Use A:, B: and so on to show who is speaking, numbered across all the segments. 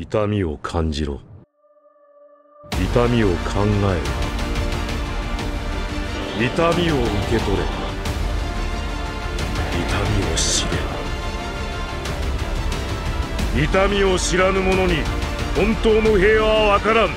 A: 痛みを感じろ。痛みを考えろ。痛みを受け取れ。痛みを知れ。痛みを知らぬ者に本当の平和はわからん。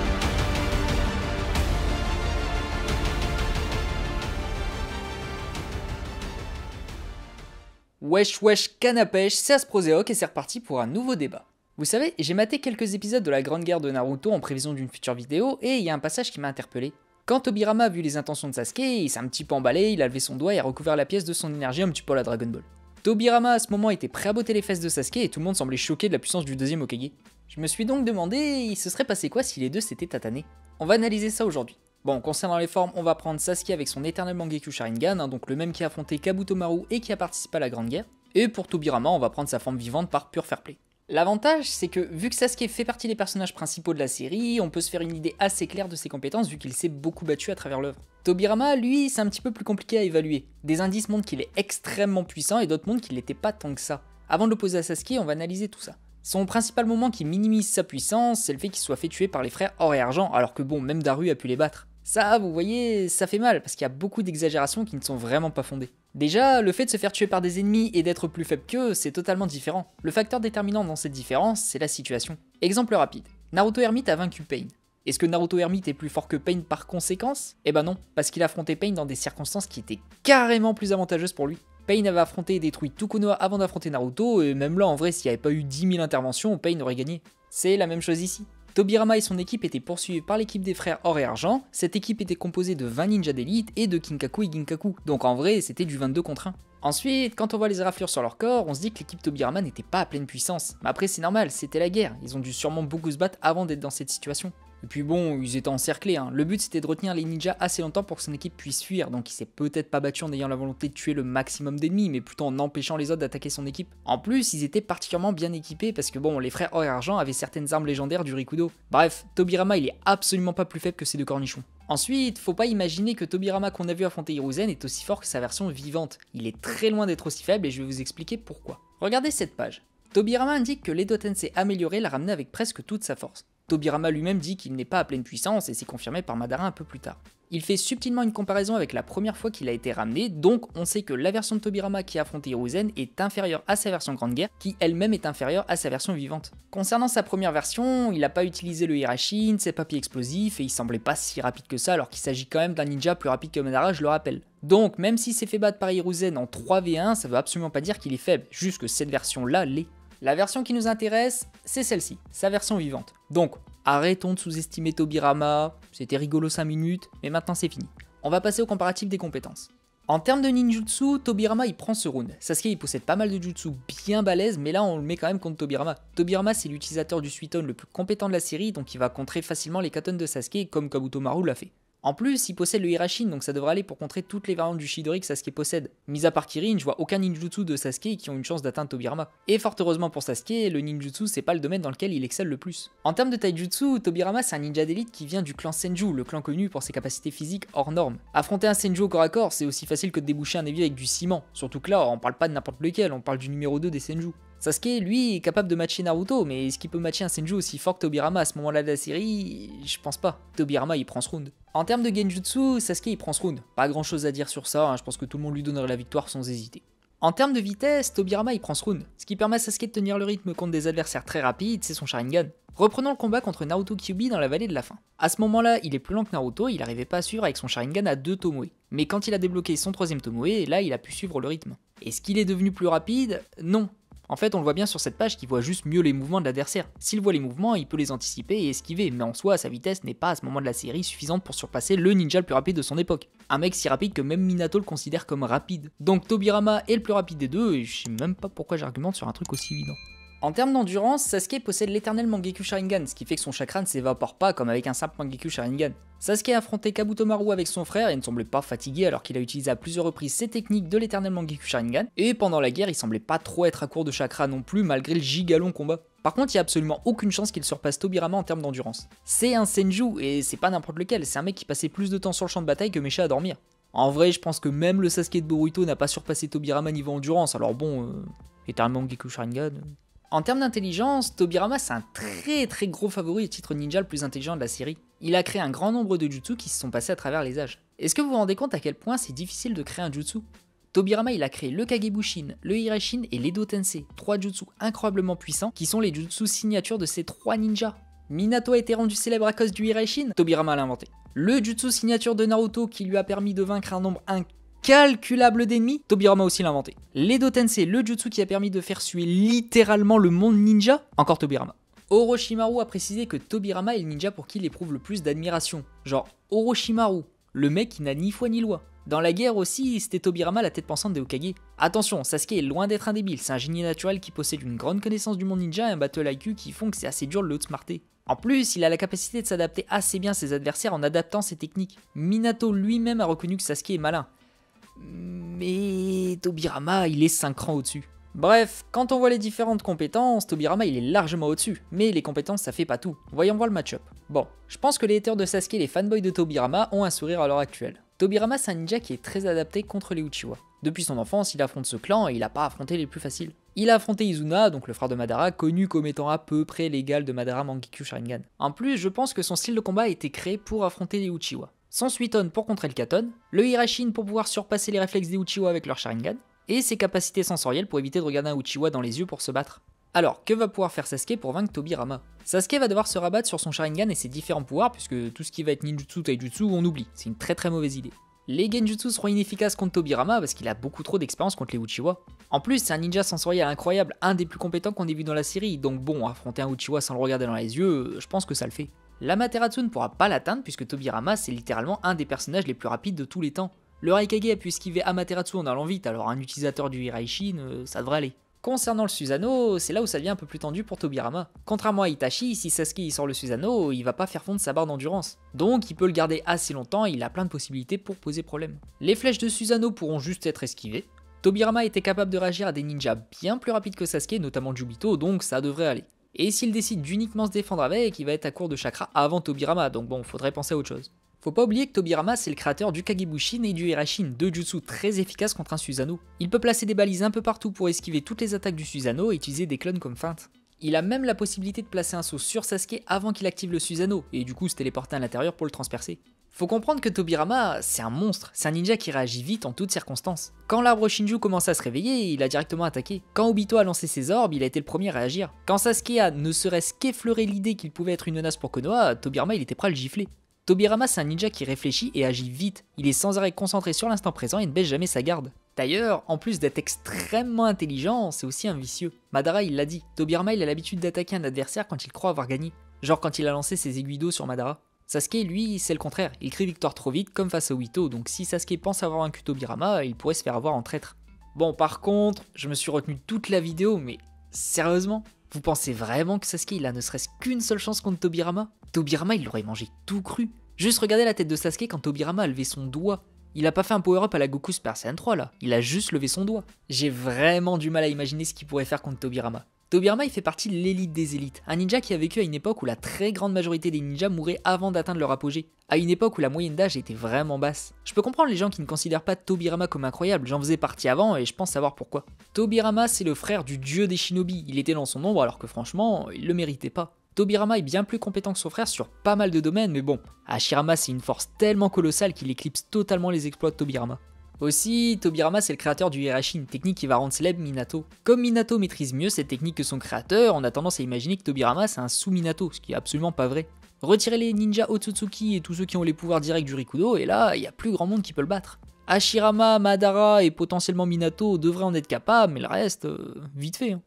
B: Wesh wesh canapèche, c'est Asproséoc et c'est reparti pour un nouveau débat. Vous savez, j'ai maté quelques épisodes de la Grande Guerre de Naruto en prévision d'une future vidéo et il y a un passage qui m'a interpellé. Quand Tobirama a vu les intentions de Sasuke, il s'est un petit peu emballé, il a levé son doigt et a recouvert la pièce de son énergie un petit peu à la Dragon Ball. Tobirama à ce moment était prêt à botter les fesses de Sasuke et tout le monde semblait choqué de la puissance du deuxième Hokage. Je me suis donc demandé, il se serait passé quoi si les deux s'étaient tatanés? On va analyser ça aujourd'hui. Bon, concernant les formes, on va prendre Sasuke avec son éternel Mangekyou Sharingan, donc le même qui a affronté Kabutomaru et qui a participé à la Grande Guerre. Et pour Tobirama, on va prendre sa forme vivante par pur fair play. L'avantage, c'est que vu que Sasuke fait partie des personnages principaux de la série, on peut se faire une idée assez claire de ses compétences vu qu'il s'est beaucoup battu à travers l'œuvre. Tobirama, lui, c'est un petit peu plus compliqué à évaluer. Des indices montrent qu'il est extrêmement puissant et d'autres montrent qu'il l'était pas tant que ça. Avant de l'opposer à Sasuke, on va analyser tout ça. Son principal moment qui minimise sa puissance, c'est le fait qu'il soit fait tuer par les frères Or et Argent, alors que bon, même Daru a pu les battre. Ça, vous voyez, ça fait mal, parce qu'il y a beaucoup d'exagérations qui ne sont vraiment pas fondées. Déjà, le fait de se faire tuer par des ennemis et d'être plus faible qu'eux, c'est totalement différent. Le facteur déterminant dans cette différence, c'est la situation. Exemple rapide, Naruto Hermite a vaincu Pain. Est-ce que Naruto Hermite est plus fort que Pain par conséquence? Eh ben non, parce qu'il a affronté Pain dans des circonstances qui étaient carrément plus avantageuses pour lui. Pain avait affronté et détruit tout Konoha avant d'affronter Naruto, et même là, en vrai, s'il n'y avait pas eu 10 000 interventions, Pain aurait gagné. C'est la même chose ici. Tobirama et son équipe étaient poursuivis par l'équipe des frères Or et Argent, cette équipe était composée de 20 ninjas d'élite et de Kinkaku et Ginkaku, donc en vrai c'était du 22 contre 1. Ensuite, quand on voit les éraflures sur leur corps, on se dit que l'équipe Tobirama n'était pas à pleine puissance, mais après c'est normal, c'était la guerre, ils ont dû sûrement beaucoup se battre avant d'être dans cette situation. Et puis bon, ils étaient encerclés, le but c'était de retenir les ninjas assez longtemps pour que son équipe puisse fuir, donc il s'est peut-être pas battu en ayant la volonté de tuer le maximum d'ennemis, mais plutôt en empêchant les autres d'attaquer son équipe. En plus, ils étaient particulièrement bien équipés parce que bon, les frères Or et Argent avaient certaines armes légendaires du Rikudo. Bref, Tobirama il est absolument pas plus faible que ces deux cornichons. Ensuite, faut pas imaginer que Tobirama qu'on a vu affronter Hiruzen est aussi fort que sa version vivante. Il est très loin d'être aussi faible et je vais vous expliquer pourquoi. Regardez cette page. Tobirama indique que l'Edo Tensei amélioré l'a ramené avec presque toute sa force. Tobirama lui-même dit qu'il n'est pas à pleine puissance et c'est confirmé par Madara un peu plus tard. Il fait subtilement une comparaison avec la première fois qu'il a été ramené, donc on sait que la version de Tobirama qui a affronté Hiruzen est inférieure à sa version Grande Guerre, qui elle-même est inférieure à sa version vivante. Concernant sa première version, il n'a pas utilisé le Hirashin, ses papiers explosifs, et il semblait pas si rapide que ça alors qu'il s'agit quand même d'un ninja plus rapide que Madara, je le rappelle. Donc même s'il s'est fait battre par Hiruzen en 3v1, ça veut absolument pas dire qu'il est faible, juste que cette version-là l'est. La version qui nous intéresse, c'est celle-ci, sa version vivante. Donc, arrêtons de sous-estimer Tobirama, c'était rigolo 5 minutes, mais maintenant c'est fini. On va passer au comparatif des compétences. En termes de ninjutsu, Tobirama il prend ce round. Sasuke il possède pas mal de jutsu bien balèze, mais là on le met quand même contre Tobirama. Tobirama c'est l'utilisateur du Suiton le plus compétent de la série, donc il va contrer facilement les katones de Sasuke comme Kabutomaru l'a fait. En plus, il possède le Hirashin, donc ça devrait aller pour contrer toutes les variantes du Chidori que Sasuke possède. Mis à part Kirin, je vois aucun ninjutsu de Sasuke qui ont une chance d'atteindre Tobirama. Et fort heureusement pour Sasuke, le ninjutsu c'est pas le domaine dans lequel il excelle le plus. En termes de taijutsu, Tobirama c'est un ninja d'élite qui vient du clan Senju, le clan connu pour ses capacités physiques hors normes. Affronter un Senju au corps à corps, c'est aussi facile que de déboucher un évier avec du ciment. Surtout que là, on parle pas de n'importe lequel, on parle du numéro 2 des Senju. Sasuke, lui, est capable de matcher Naruto, mais est-ce qu'il peut matcher un Senju aussi fort que Tobirama à ce moment-là de la série? Je pense pas. Tobirama, il prend ce round. En termes de genjutsu, Sasuke, il prend ce round. Pas grand chose à dire sur ça, je pense que tout le monde lui donnerait la victoire sans hésiter. En termes de vitesse, Tobirama, il prend ce round. Ce qui permet à Sasuke de tenir le rythme contre des adversaires très rapides, c'est son Sharingan. Reprenons le combat contre Naruto Kyuubi dans la vallée de la faim. À ce moment-là, il est plus lent que Naruto, il n'arrivait pas à suivre avec son Sharingan à 2 Tomoe. Mais quand il a débloqué son 3ème Tomoe, là, il a pu suivre le rythme. Est-ce qu'il est devenu plus rapide? Non. En fait, on le voit bien sur cette page qu'il voit juste mieux les mouvements de l'adversaire. S'il voit les mouvements, il peut les anticiper et esquiver, mais en soi, sa vitesse n'est pas à ce moment de la série suffisante pour surpasser le ninja le plus rapide de son époque. Un mec si rapide que même Minato le considère comme rapide. Donc Tobirama est le plus rapide des deux, et je sais même pas pourquoi j'argumente sur un truc aussi évident. En termes d'endurance, Sasuke possède l'éternel Mangekyou Sharingan, ce qui fait que son chakra ne s'évapore pas comme avec un simple Mangekyou Sharingan. Sasuke a affronté Kabutomaru avec son frère et ne semblait pas fatigué alors qu'il a utilisé à plusieurs reprises ses techniques de l'éternel Mangekyou Sharingan, et pendant la guerre il semblait pas trop être à court de chakra non plus malgré le gigalong combat. Par contre, il y a absolument aucune chance qu'il surpasse Tobirama en termes d'endurance. C'est un Senju, et c'est pas n'importe lequel, c'est un mec qui passait plus de temps sur le champ de bataille que Mesha à dormir. En vrai, je pense que même le Sasuke de Boruto n'a pas surpassé Tobirama niveau endurance, alors bon, éternel Mangekyou Sharingan... En termes d'intelligence, Tobirama c'est un très gros favori au titre ninja le plus intelligent de la série. Il a créé un grand nombre de jutsu qui se sont passés à travers les âges. Est-ce que vous vous rendez compte à quel point c'est difficile de créer un jutsu? Tobirama il a créé le Kagebushin, le Hiraishin et l'Edo Tensei, 3 jutsu incroyablement puissants qui sont les jutsu signatures de ces 3 ninjas. Minato a été rendu célèbre à cause du Hiraishin, Tobirama l'a inventé. Le jutsu signature de Naruto qui lui a permis de vaincre un nombre incalculable d'ennemis, Tobirama aussi l'a inventé. L'Edo Tensei, le jutsu qui a permis de faire suer littéralement le monde ninja, encore Tobirama. Orochimaru a précisé que Tobirama est le ninja pour qui il éprouve le plus d'admiration. Genre Orochimaru, le mec qui n'a ni foi ni loi. Dans la guerre aussi, c'était Tobirama la tête pensante des Hokage. Attention, Sasuke est loin d'être un débile, c'est un génie naturel qui possède une grande connaissance du monde ninja et un battle IQ qui font que c'est assez dur de le outsmarter. En plus, il a la capacité de s'adapter assez bien à ses adversaires en adaptant ses techniques. Minato lui-même a reconnu que Sasuke est malin. Mais Tobirama, il est 5 rangs au-dessus. Bref, quand on voit les différentes compétences, Tobirama il est largement au-dessus, mais les compétences ça fait pas tout. Voyons voir le match-up. Bon, je pense que les haters de Sasuke et les fanboys de Tobirama ont un sourire à l'heure actuelle. Tobirama c'est un ninja qui est très adapté contre les Uchiwa. Depuis son enfance, il affronte ce clan et il a pas affronté les plus faciles. Il a affronté Izuna, donc le frère de Madara, connu comme étant à peu près l'égal de Madara Mangekyo Sharingan. En plus, je pense que son style de combat a été créé pour affronter les Uchiwa. Son Suiton pour contrer le Katon, le Hiraishin pour pouvoir surpasser les réflexes des Uchiwa avec leur Sharingan, et ses capacités sensorielles pour éviter de regarder un Uchiwa dans les yeux pour se battre. Alors, que va pouvoir faire Sasuke pour vaincre Tobirama? Sasuke va devoir se rabattre sur son Sharingan et ses différents pouvoirs, puisque tout ce qui va être ninjutsu, taijutsu, on oublie, c'est une très mauvaise idée. Les genjutsu seront inefficaces contre Tobirama parce qu'il a beaucoup trop d'expérience contre les Uchiwa. En plus, c'est un ninja sensoriel incroyable, un des plus compétents qu'on ait vu dans la série, donc bon, affronter un Uchiwa sans le regarder dans les yeux, je pense que ça le fait. L'Amaterasu ne pourra pas l'atteindre puisque Tobirama c'est littéralement un des personnages les plus rapides de tous les temps. Le Raikage a pu esquiver Amaterasu en allant vite, alors un utilisateur du Hiraishin, ça devrait aller. Concernant le Susanoo, c'est là où ça devient un peu plus tendu pour Tobirama. Contrairement à Itachi, si Sasuke il sort le Susanoo, il va pas faire fondre sa barre d'endurance. Donc il peut le garder assez longtemps et il a plein de possibilités pour poser problème. Les flèches de Susanoo pourront juste être esquivées. Tobirama était capable de réagir à des ninjas bien plus rapides que Sasuke, notamment Jubito, donc ça devrait aller. Et s'il décide d'uniquement se défendre avec, il va être à court de chakra avant Tobirama, donc bon, faudrait penser à autre chose. Faut pas oublier que Tobirama c'est le créateur du Kagebushin et du Hiraishin, deux jutsu très efficaces contre un Susanoo. Il peut placer des balises un peu partout pour esquiver toutes les attaques du Susanoo et utiliser des clones comme feinte. Il a même la possibilité de placer un saut sur Sasuke avant qu'il active le Susanoo, et du coup se téléporter à l'intérieur pour le transpercer. Faut comprendre que Tobirama, c'est un monstre, c'est un ninja qui réagit vite en toutes circonstances. Quand l'arbre Shinju commence à se réveiller, il a directement attaqué. Quand Obito a lancé ses orbes, il a été le premier à réagir. Quand Sasuke a ne serait-ce qu'effleuré l'idée qu'il pouvait être une menace pour Konoha, Tobirama il était prêt à le gifler. Tobirama c'est un ninja qui réfléchit et agit vite, il est sans arrêt concentré sur l'instant présent et ne baisse jamais sa garde. D'ailleurs, en plus d'être extrêmement intelligent, c'est aussi un vicieux. Madara il l'a dit, Tobirama il a l'habitude d'attaquer un adversaire quand il croit avoir gagné. Genre quand il a lancé ses aiguilles d'eau sur Madara. Sasuke lui c'est le contraire, il crie victoire trop vite comme face à Obito, donc si Sasuke pense avoir vaincu Tobirama, il pourrait se faire avoir en traître. Bon par contre, je me suis retenu toute la vidéo, mais sérieusement, vous pensez vraiment que Sasuke il a ne serait-ce qu'une seule chance contre Tobirama? Tobirama il l'aurait mangé tout cru. Juste regardez la tête de Sasuke quand Tobirama a levé son doigt. Il a pas fait un power-up à la Goku Super Saiyan 3 là, il a juste levé son doigt. J'ai vraiment du mal à imaginer ce qu'il pourrait faire contre Tobirama. Tobirama il fait partie de l'élite des élites, un ninja qui a vécu à une époque où la très grande majorité des ninjas mouraient avant d'atteindre leur apogée, à une époque où la moyenne d'âge était vraiment basse. Je peux comprendre les gens qui ne considèrent pas Tobirama comme incroyable, j'en faisais partie avant et je pense savoir pourquoi. Tobirama c'est le frère du dieu des shinobi, il était dans son ombre alors que franchement, il le méritait pas. Tobirama est bien plus compétent que son frère sur pas mal de domaines, mais bon, Hashirama c'est une force tellement colossale qu'il éclipse totalement les exploits de Tobirama. Aussi, Tobirama c'est le créateur du Hiraishin, technique qui va rendre célèbre Minato. Comme Minato maîtrise mieux cette technique que son créateur, on a tendance à imaginer que Tobirama c'est un sous-Minato, ce qui est absolument pas vrai. Retirez les ninjas Otsutsuki et tous ceux qui ont les pouvoirs directs du Rikudo, et là, il y a plus grand monde qui peut le battre. Hashirama, Madara et potentiellement Minato devraient en être capables, mais le reste, vite fait.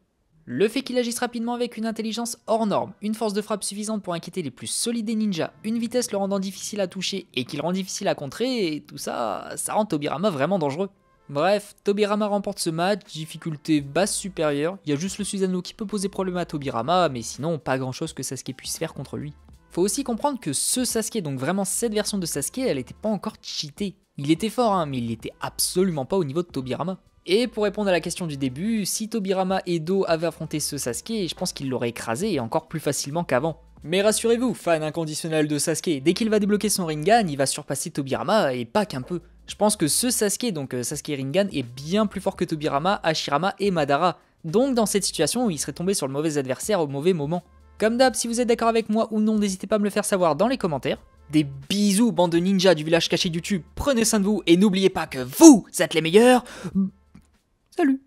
B: Le fait qu'il agisse rapidement avec une intelligence hors norme, une force de frappe suffisante pour inquiéter les plus solides des ninjas, une vitesse le rendant difficile à toucher et qui le rend difficile à contrer, et tout ça, ça rend Tobirama vraiment dangereux. Bref, Tobirama remporte ce match, difficulté basse supérieure, il y a juste le Susanoo qui peut poser problème à Tobirama, mais sinon pas grand chose que Sasuke puisse faire contre lui. Faut aussi comprendre que ce Sasuke, donc vraiment cette version de Sasuke, elle était pas encore cheatée. Il était fort, hein, mais il était absolument pas au niveau de Tobirama. Et pour répondre à la question du début, si Tobirama et Do avaient affronté ce Sasuke, je pense qu'ils l'auraient écrasé et encore plus facilement qu'avant. Mais rassurez-vous, fan inconditionnel de Sasuke, dès qu'il va débloquer son Rinnegan, il va surpasser Tobirama et pas qu'un peu. Je pense que ce Sasuke, donc Sasuke Rinnegan, est bien plus fort que Tobirama, Hashirama et Madara. Donc dans cette situation, il serait tombé sur le mauvais adversaire au mauvais moment. Comme d'hab, si vous êtes d'accord avec moi ou non, n'hésitez pas à me le faire savoir dans les commentaires. Des bisous, bande de ninjas du village caché de YouTube, prenez soin de vous et n'oubliez pas que vous êtes les meilleurs. Salut!